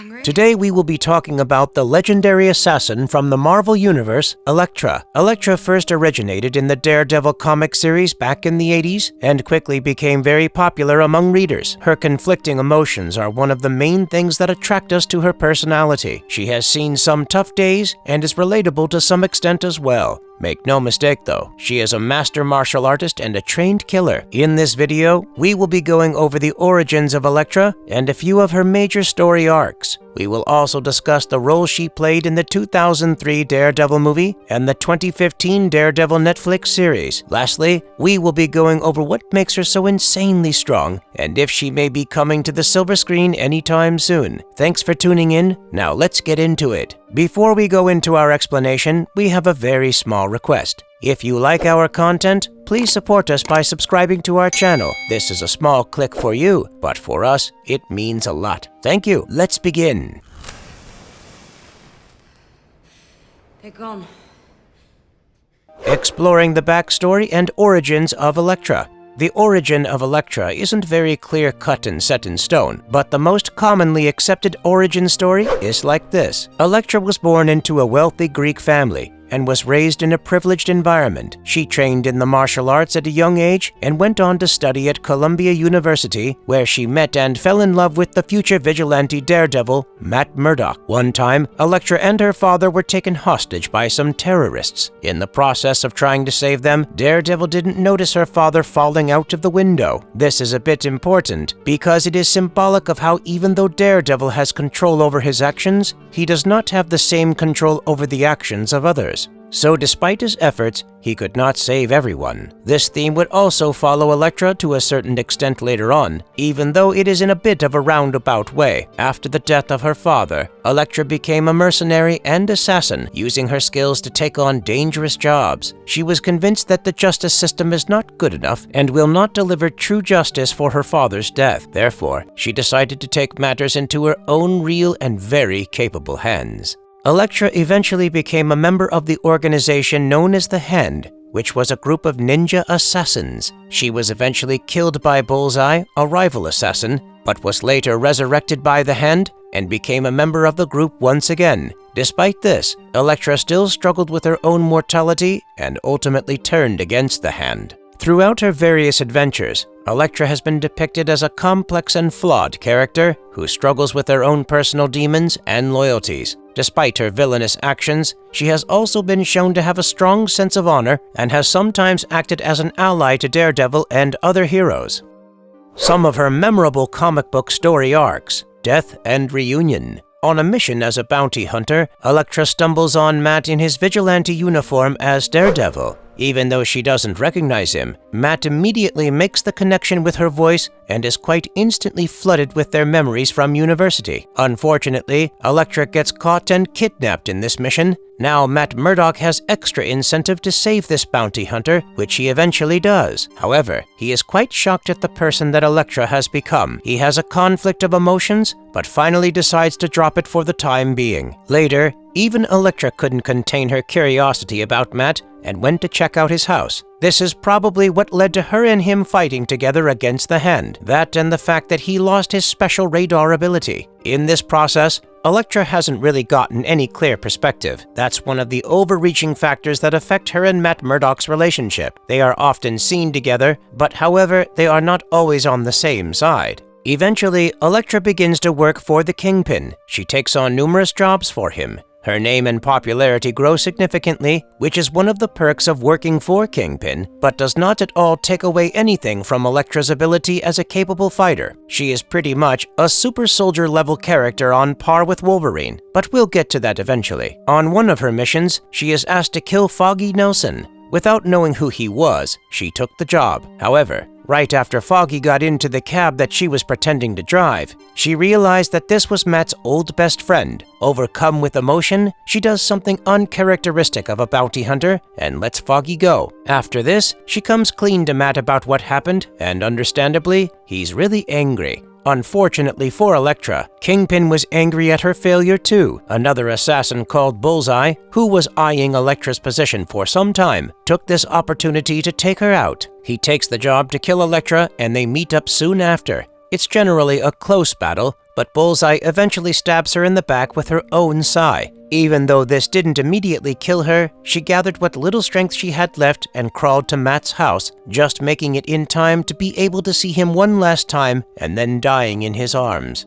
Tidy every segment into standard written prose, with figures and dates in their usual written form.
hungry? Today we will be talking about the legendary assassin from the Marvel Universe, Elektra. Elektra first originated in the Daredevil comic series back in the 80s and quickly became very popular among readers. Her conflicting emotions are one of the main things that attract us to her personality. She has seen some tough days and is relatable to some extent as well. Make no mistake though, she is a master martial artist and a trained killer. In this video, we will be going over the origins of Elektra and a few of her major story arcs. We will also discuss the role she played in the 2003 Daredevil movie and the 2015 Daredevil Netflix series. Lastly, we will be going over what makes her so insanely strong and if she may be coming to the silver screen anytime soon. Thanks for tuning in. Now let's get into it. Before we go into our explanation, we have a very small request. If you like our content, please support us by subscribing to our channel. This is a small click for you, but for us, it means a lot. Thank you. Let's begin. They're gone. Exploring the backstory and origins of Elektra. The origin of Elektra isn't very clear-cut and set in stone, but the most commonly accepted origin story is like this. Elektra was born into a wealthy Greek family and was raised in a privileged environment. She trained in the martial arts at a young age and went on to study at Columbia University, where she met and fell in love with the future vigilante daredevil, Matt Murdock. One time, Elektra and her father were taken hostage by some terrorists. In the process of trying to save them, Daredevil didn't notice her father falling out of the window. This is a bit important because it is symbolic of how even though Daredevil has control over his actions, he does not have the same control over the actions of others. So despite his efforts, he could not save everyone. This theme would also follow Elektra to a certain extent later on, even though it is in a bit of a roundabout way. After the death of her father, Elektra became a mercenary and assassin, using her skills to take on dangerous jobs. She was convinced that the justice system is not good enough and will not deliver true justice for her father's death. Therefore, she decided to take matters into her own real and very capable hands. Elektra eventually became a member of the organization known as the Hand, which was a group of ninja assassins. She was eventually killed by Bullseye, a rival assassin, but was later resurrected by the Hand and became a member of the group once again. Despite this, Elektra still struggled with her own mortality and ultimately turned against the Hand. Throughout her various adventures, Elektra has been depicted as a complex and flawed character who struggles with her own personal demons and loyalties. Despite her villainous actions, she has also been shown to have a strong sense of honor and has sometimes acted as an ally to Daredevil and other heroes. Some of her memorable comic book story arcs: Death and Reunion. On a mission as a bounty hunter, Elektra stumbles on Matt in his vigilante uniform as Daredevil. Even though she doesn't recognize him, Matt immediately makes the connection with her voice and is quite instantly flooded with their memories from university. Unfortunately, Elektra gets caught and kidnapped in this mission. Now Matt Murdock has extra incentive to save this bounty hunter, which he eventually does. However, he is quite shocked at the person that Elektra has become. He has a conflict of emotions, but finally decides to drop it for the time being. Later, even Elektra couldn't contain her curiosity about Matt and went to check out his house. This is probably what led to her and him fighting together against the Hand. That and the fact that he lost his special radar ability. In this process, Elektra hasn't really gotten any clear perspective. That's one of the overreaching factors that affect her and Matt Murdock's relationship. They are often seen together, but however, they are not always on the same side. Eventually, Elektra begins to work for the Kingpin. She takes on numerous jobs for him. Her name and popularity grow significantly, which is one of the perks of working for Kingpin, but does not at all take away anything from Elektra's ability as a capable fighter. She is pretty much a super soldier level character on par with Wolverine, but we'll get to that eventually. On one of her missions, she is asked to kill Foggy Nelson. Without knowing who he was, she took the job. However, right after Foggy got into the cab that she was pretending to drive, she realized that this was Matt's old best friend. Overcome with emotion, she does something uncharacteristic of a bounty hunter and lets Foggy go. After this, she comes clean to Matt about what happened, and understandably, he's really angry. Unfortunately for Elektra, Kingpin was angry at her failure too. Another assassin called Bullseye, who was eyeing Elektra's position for some time, took this opportunity to take her out. He takes the job to kill Elektra and they meet up soon after. It's generally a close battle, but Bullseye eventually stabs her in the back with her own sai. Even though this didn't immediately kill her, she gathered what little strength she had left and crawled to Matt's house, just making it in time to be able to see him one last time and then dying in his arms.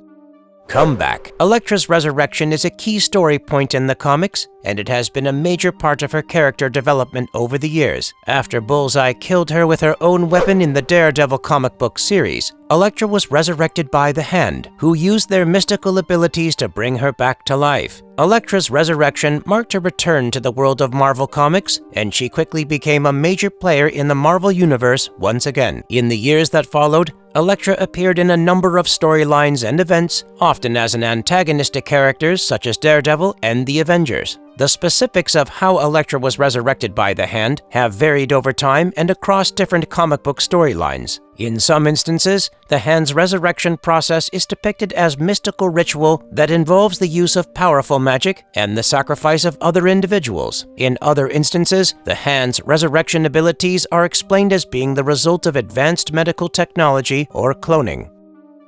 Comeback. Elektra's resurrection is a key story point in the comics, and it has been a major part of her character development over the years. After Bullseye killed her with her own weapon in the Daredevil comic book series, Elektra was resurrected by the Hand, who used their mystical abilities to bring her back to life. Elektra's resurrection marked her return to the world of Marvel Comics, and she quickly became a major player in the Marvel Universe once again. In the years that followed, Elektra appeared in a number of storylines and events, often as an antagonist to characters such as Daredevil and the Avengers. The specifics of how Elektra was resurrected by the Hand have varied over time and across different comic book storylines. In some instances, the Hand's resurrection process is depicted as mystical ritual that involves the use of powerful magic and the sacrifice of other individuals. In other instances, the Hand's resurrection abilities are explained as being the result of advanced medical technology or cloning.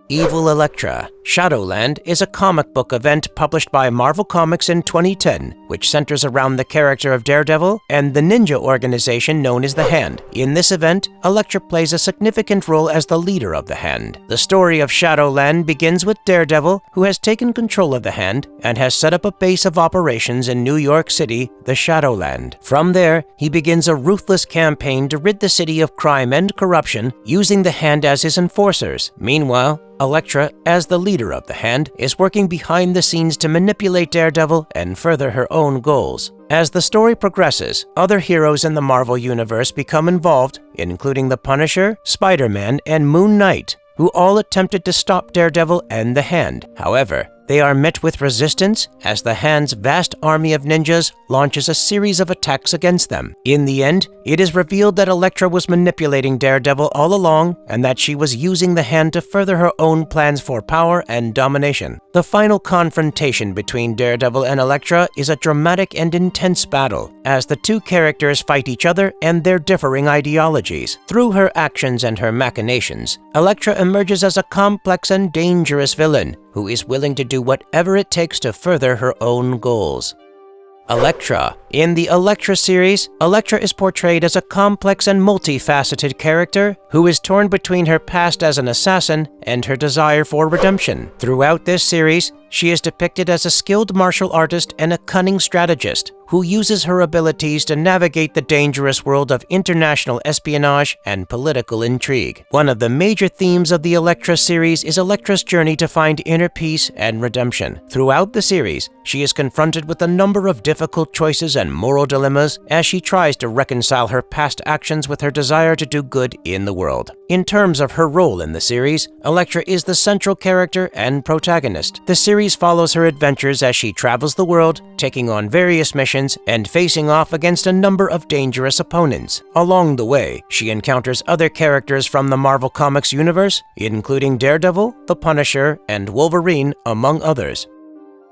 Evil Elektra. Shadowland is a comic book event published by Marvel Comics in 2010, which centers around the character of Daredevil and the ninja organization known as the Hand. In this event, Elektra plays a significant role as the leader of the Hand. The story of Shadowland begins with Daredevil, who has taken control of the Hand and has set up a base of operations in New York City, the Shadowland. From there, he begins a ruthless campaign to rid the city of crime and corruption, using the Hand as his enforcers. Meanwhile, Elektra, as the leader of the Hand, is working behind the scenes to manipulate Daredevil and further her own goals. As the story progresses, other heroes in the Marvel Universe become involved, including the Punisher, Spider-Man, and Moon Knight, who all attempted to stop Daredevil and the Hand. However, they are met with resistance as the Hand's vast army of ninjas launches a series of attacks against them. In the end, it is revealed that Elektra was manipulating Daredevil all along and that she was using the Hand to further her own plans for power and domination. The final confrontation between Daredevil and Elektra is a dramatic and intense battle, as the two characters fight each other and their differing ideologies. Through her actions and her machinations, Elektra emerges as a complex and dangerous villain who is willing to do whatever it takes to further her own goals. Elektra. In the Elektra series, Elektra is portrayed as a complex and multifaceted character who is torn between her past as an assassin and her desire for redemption. Throughout this series, she is depicted as a skilled martial artist and a cunning strategist who uses her abilities to navigate the dangerous world of international espionage and political intrigue. One of the major themes of the Elektra series is Elektra's journey to find inner peace and redemption. Throughout the series, she is confronted with a number of difficult choices and moral dilemmas as she tries to reconcile her past actions with her desire to do good in the world. In terms of her role in the series, Elektra is the central character and protagonist. The series follows her adventures as she travels the world, taking on various missions and facing off against a number of dangerous opponents. Along the way, she encounters other characters from the Marvel Comics universe, including Daredevil, the Punisher, and Wolverine, among others.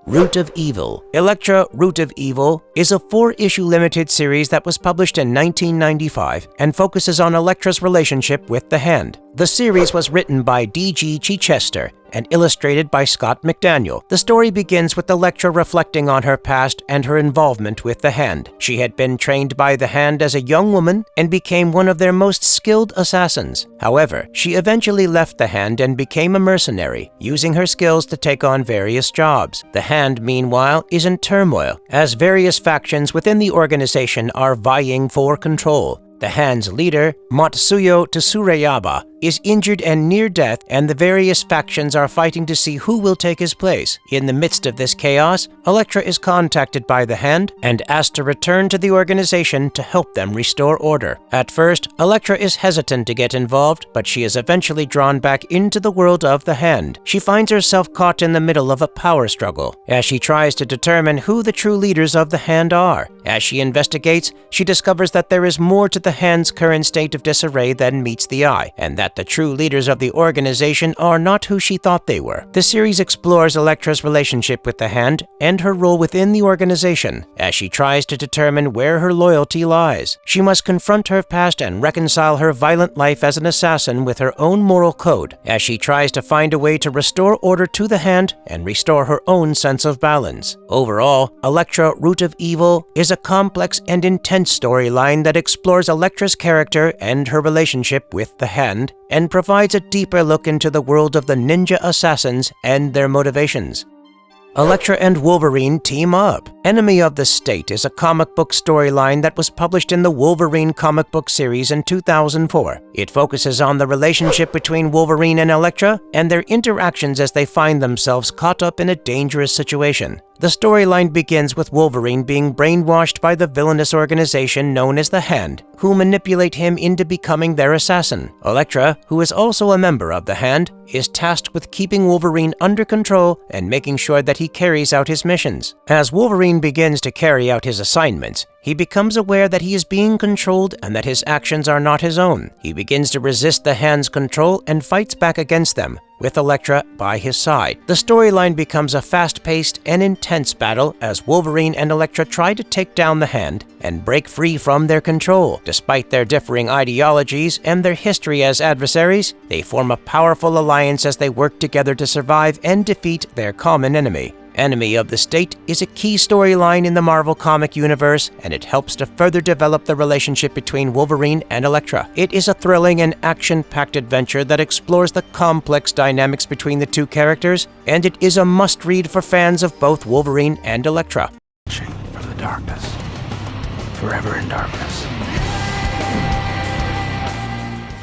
Root of Evil. Elektra Root of Evil is a 4-issue limited series that was published in 1995 and focuses on Elektra's relationship with the Hand. The series was written by D.G. Chichester and illustrated by Scott McDaniel. The story begins with Elektra reflecting on her past and her involvement with the Hand. She had been trained by the Hand as a young woman and became one of their most skilled assassins. However, she eventually left the Hand and became a mercenary, using her skills to take on various jobs. The Hand, meanwhile, is in turmoil, as various factions within the organization are vying for control. The Hand's leader, Matsuyo Tsurayaba, is injured and near death, and the various factions are fighting to see who will take his place. In the midst of this chaos, Elektra is contacted by the Hand and asked to return to the organization to help them restore order. At first, Elektra is hesitant to get involved, but she is eventually drawn back into the world of the Hand. She finds herself caught in the middle of a power struggle, as she tries to determine who the true leaders of the Hand are. As she investigates, she discovers that there is more to the Hand's current state of disarray than meets the eye, and that that the true leaders of the organization are not who she thought they were. The series explores Elektra's relationship with the Hand and her role within the organization as she tries to determine where her loyalty lies. She must confront her past and reconcile her violent life as an assassin with her own moral code as she tries to find a way to restore order to the Hand and restore her own sense of balance. Overall, Elektra: Root of Evil is a complex and intense storyline that explores Elektra's character and her relationship with the Hand and provides a deeper look into the world of the ninja assassins and their motivations. Elektra and Wolverine team up. Enemy of the State is a comic book storyline that was published in the Wolverine comic book series in 2004. It focuses on the relationship between Wolverine and Elektra and their interactions as they find themselves caught up in a dangerous situation. The storyline begins with Wolverine being brainwashed by the villainous organization known as the Hand, who manipulate him into becoming their assassin. Elektra, who is also a member of the Hand, is tasked with keeping Wolverine under control and making sure that he carries out his missions. As Wolverine begins to carry out his assignments, he becomes aware that he is being controlled and that his actions are not his own. He begins to resist the Hand's control and fights back against them, with Elektra by his side. The storyline becomes a fast-paced and intense battle as Wolverine and Elektra try to take down the Hand and break free from their control. Despite their differing ideologies and their history as adversaries, they form a powerful alliance as they work together to survive and defeat their common enemy. Enemy of the State is a key storyline in the Marvel comic universe, and it helps to further develop the relationship between Wolverine and Elektra. It is a thrilling and action-packed adventure that explores the complex dynamics between the two characters, and it is a must-read for fans of both Wolverine and Elektra. From the darkness, forever in darkness.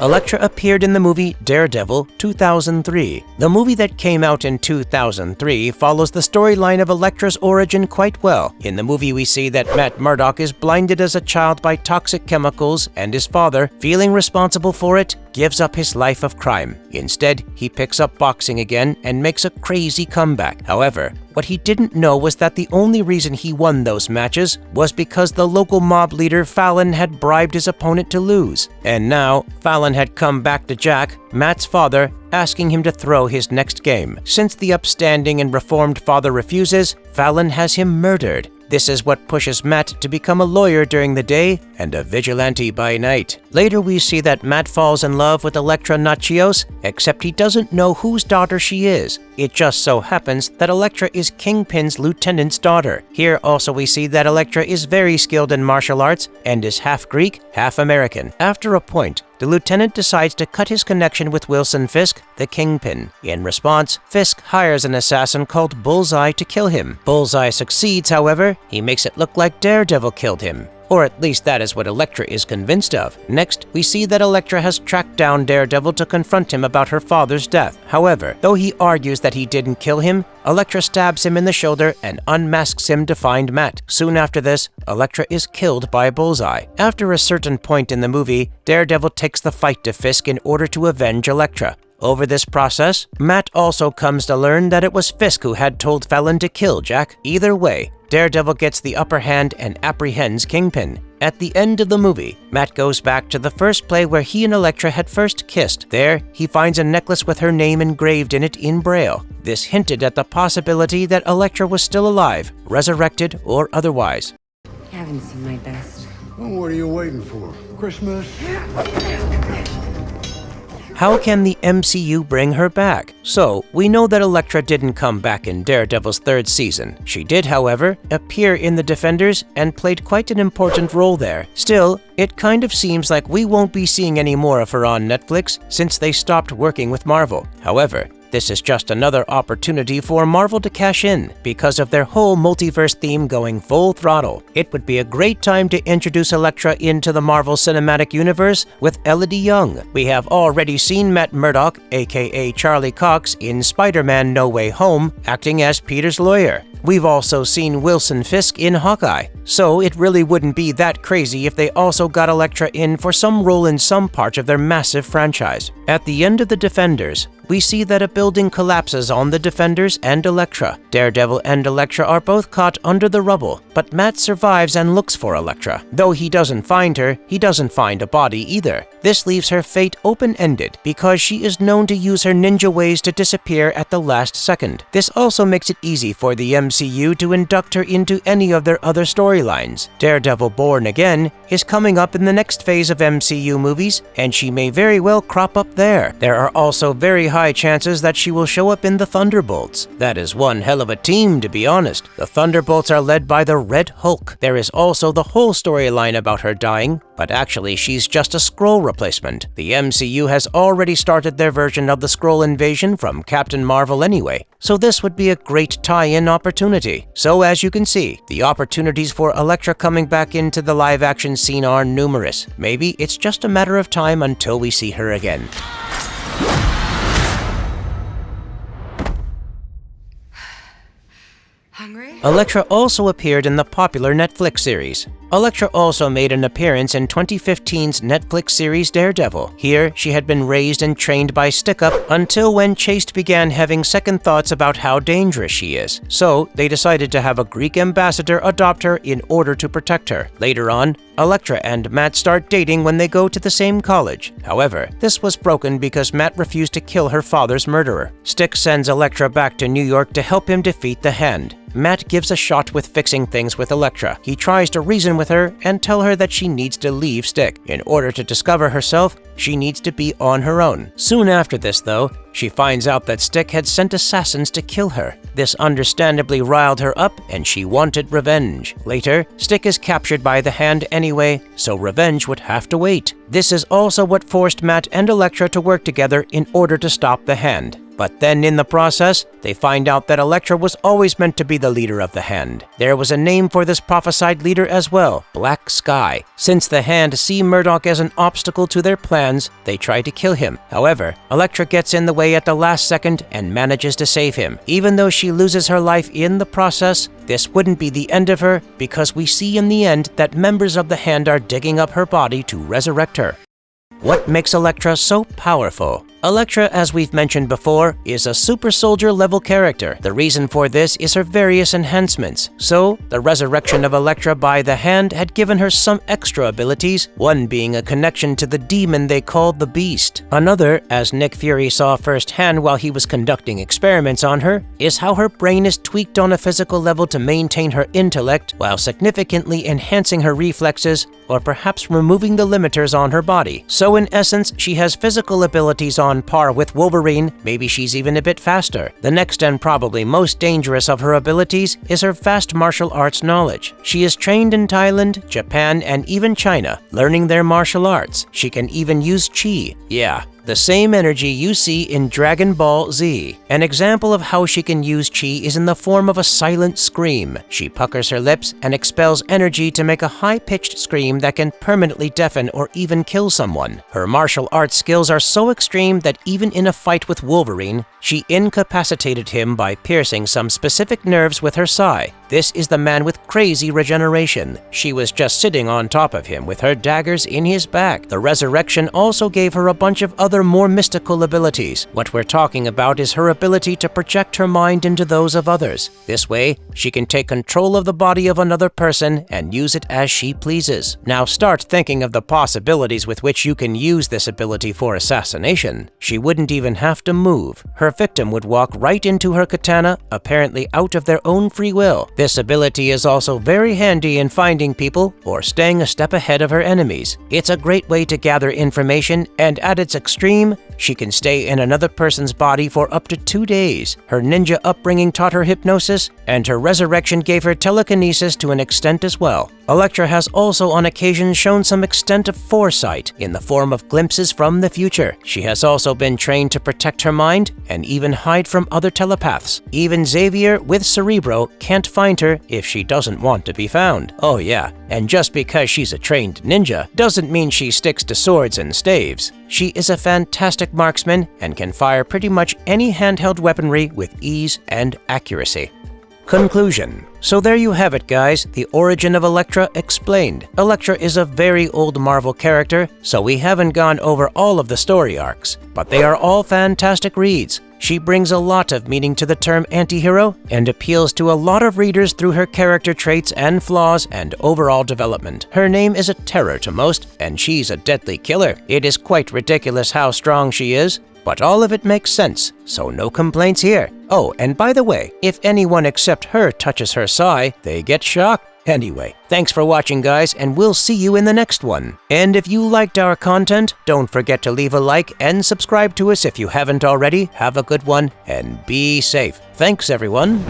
Elektra appeared in the movie Daredevil 2003. The movie that came out in 2003 follows the storyline of Elektra's origin quite well. In the movie, we see that Matt Murdock is blinded as a child by toxic chemicals, and his father, feeling responsible for it, gives up his life of crime. Instead, he picks up boxing again and makes a crazy comeback. However, what he didn't know was that the only reason he won those matches was because the local mob leader Fallon had bribed his opponent to lose. And now, Fallon had come back to Jack, Matt's father, asking him to throw his next game. Since the upstanding and reformed father refuses, Fallon has him murdered. This is what pushes Matt to become a lawyer during the day and a vigilante by night. Later, we see that Matt falls in love with Elektra Natchios, except he doesn't know whose daughter she is. It just so happens that Elektra is Kingpin's lieutenant's daughter. Here also we see that Elektra is very skilled in martial arts and is half Greek, half American. After a point, the lieutenant decides to cut his connection with Wilson Fisk, the Kingpin. In response, Fisk hires an assassin called Bullseye to kill him. Bullseye succeeds, however. He makes it look like Daredevil killed him. Or at least that is what Elektra is convinced of. Next, we see that Elektra has tracked down Daredevil to confront him about her father's death. However, though he argues that he didn't kill him, Elektra stabs him in the shoulder and unmasks him to find Matt. Soon after this, Elektra is killed by Bullseye. After a certain point in the movie, Daredevil takes the fight to Fisk in order to avenge Elektra. Over this process, Matt also comes to learn that it was Fisk who had told Fallon to kill Jack. Either way, Daredevil gets the upper hand and apprehends Kingpin. At the end of the movie, Matt goes back to the first play where he and Elektra had first kissed. There, he finds a necklace with her name engraved in it in Braille. This hinted at the possibility that Elektra was still alive, resurrected or otherwise. You haven't seen my best. Well, what are you waiting for? Christmas? How can the MCU bring her back? So, we know that Elektra didn't come back in Daredevil's third season. She did, however, appear in The Defenders and played quite an important role there. Still, it kind of seems like we won't be seeing any more of her on Netflix since they stopped working with Marvel. However, this is just another opportunity for Marvel to cash in because of their whole multiverse theme going full throttle. It would be a great time to introduce Elektra into the Marvel Cinematic Universe with Elodie Yung. We have already seen Matt Murdock, aka Charlie Cox, in Spider-Man No Way Home, acting as Peter's lawyer. We've also seen Wilson Fisk in Hawkeye, so it really wouldn't be that crazy if they also got Elektra in for some role in some part of their massive franchise. At the end of The Defenders, we see that a building collapses on the Defenders and Elektra. Daredevil and Elektra are both caught under the rubble, but Matt survives and looks for Elektra. Though he doesn't find her, he doesn't find a body either. This leaves her fate open-ended because she is known to use her ninja ways to disappear at the last second. This also makes it easy for the MCU to induct her into any of their other storylines. Daredevil Born Again is coming up in the next phase of MCU movies, and she may very well crop up there. There are also very high chances that she will show up in the Thunderbolts. That is one hell of a team, to be honest. The Thunderbolts are led by the Red Hulk. There is also the whole storyline about her dying, but actually she's just a Skrull replacement. The MCU has already started their version of the Skrull invasion from Captain Marvel anyway, so this would be a great tie-in opportunity. So as you can see, the opportunities for Elektra coming back into the live-action scene are numerous. Maybe it's just a matter of time until we see her again. Hungry? Elektra also appeared in the popular Netflix series. Elektra also made an appearance in 2015's Netflix series Daredevil. Here, she had been raised and trained by Stick-Up until when Chase began having second thoughts about how dangerous she is. So, they decided to have a Greek ambassador adopt her in order to protect her. Later on, Elektra and Matt start dating when they go to the same college. However, this was broken because Matt refused to kill her father's murderer. Stick sends Elektra back to New York to help him defeat the Hand. Matt gives a shot with fixing things with Elektra. He tries to reason with her and tell her that she needs to leave Stick. In order to discover herself, she needs to be on her own. Soon after this, though, she finds out that Stick had sent assassins to kill her. This understandably riled her up, and she wanted revenge. Later, Stick is captured by the Hand anyway, so revenge would have to wait. This is also what forced Matt and Elektra to work together in order to stop the Hand. But then in the process, they find out that Elektra was always meant to be the leader of the Hand. There was a name for this prophesied leader as well, Black Sky. Since the Hand see Murdoch as an obstacle to their plans, they try to kill him. However, Elektra gets in the way at the last second and manages to save him. Even though she loses her life in the process, this wouldn't be the end of her because we see in the end that members of the Hand are digging up her body to resurrect her. What makes Elektra so powerful? Elektra, as we've mentioned before, is a super soldier level character. The reason for this is her various enhancements. So, the resurrection of Elektra by the Hand had given her some extra abilities, one being a connection to the demon they called the Beast. Another, as Nick Fury saw firsthand while he was conducting experiments on her, is how her brain is tweaked on a physical level to maintain her intellect while significantly enhancing her reflexes or perhaps removing the limiters on her body. So in essence, she has physical abilities on par with Wolverine, maybe she's even a bit faster. The next and probably most dangerous of her abilities is her vast martial arts knowledge. She is trained in Thailand, Japan, and even China, learning their martial arts. She can even use Chi. Yeah, the same energy you see in Dragon Ball Z. An example of how she can use Chi is in the form of a silent scream. She puckers her lips and expels energy to make a high-pitched scream that can permanently deafen or even kill someone. Her martial arts skills are so extreme that even in a fight with Wolverine, she incapacitated him by piercing some specific nerves with her sai. This is the man with crazy regeneration. She was just sitting on top of him with her daggers in his back. The resurrection also gave her a bunch of other more mystical abilities. What we're talking about is her ability to project her mind into those of others. This way, she can take control of the body of another person and use it as she pleases. Now start thinking of the possibilities with which you can use this ability for assassination. She wouldn't even have to move. Her victim would walk right into her katana, apparently out of their own free will. This ability is also very handy in finding people or staying a step ahead of her enemies. It's a great way to gather information, and at its extreme, she can stay in another person's body for up to 2 days. Her ninja upbringing taught her hypnosis, and her resurrection gave her telekinesis to an extent as well. Elektra has also on occasion shown some extent of foresight in the form of glimpses from the future. She has also been trained to protect her mind and even hide from other telepaths. Even Xavier with Cerebro can't find her if she doesn't want to be found. Oh yeah, and just because she's a trained ninja doesn't mean she sticks to swords and staves. She is a fantastic marksman and can fire pretty much any handheld weaponry with ease and accuracy. Conclusion. So there you have it, guys, the origin of Elektra explained. Elektra is a very old Marvel character, so we haven't gone over all of the story arcs, but they are all fantastic reads. She brings a lot of meaning to the term anti-hero and appeals to a lot of readers through her character traits and flaws and overall development. Her name is a terror to most, and she's a deadly killer. It is quite ridiculous how strong she is, but all of it makes sense, so no complaints here. Oh, and by the way, if anyone except her touches her sai, they get shocked. Anyway, thanks for watching, guys, and we'll see you in the next one. And if you liked our content, don't forget to leave a like and subscribe to us if you haven't already. Have a good one, and be safe. Thanks, everyone.